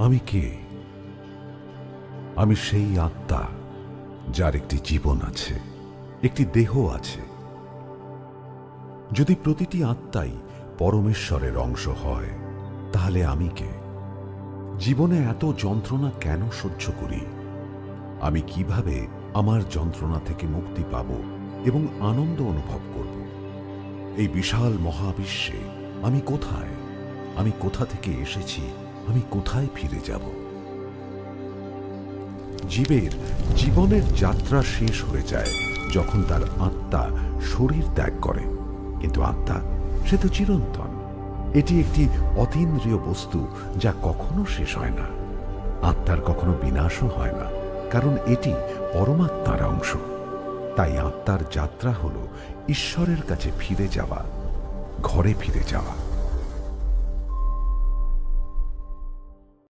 আমি কে? আমি সেই আত্মা যার একটি জীবন আছে, একটি দেহ আছে। যদি প্রতিটি আত্মাই পরমেশ্বরের অংশ হয়, তাহলে আমি কে? জীবনে এত যন্ত্রণা কেন সহ্য করি? আমি কিভাবে আমার যন্ত্রণা থেকে মুক্তি পাব এবং আনন্দ অনুভব করব? এই বিশাল মহাবিশ্বে আমি কোথায়? আমি কোথা থেকে এসেছি? আমি কোথায় ফিরে যাব? জীবের জীবনের যাত্রা শেষ হয়ে যায় যখন তার আত্মা শরীর ত্যাগ করে। কিন্তু আত্মা, সে তো চিরন্তন। এটি একটি অতীন্দ্রিয় বস্তু যা কখনো শেষ হয় না। আত্মার কখনো বিনাশও হয় না, কারণ এটি পরমাত্মার অংশ। তাই আত্মার যাত্রা হল ঈশ্বরের কাছে ফিরে যাওয়া, ঘরে ফিরে যাওয়া।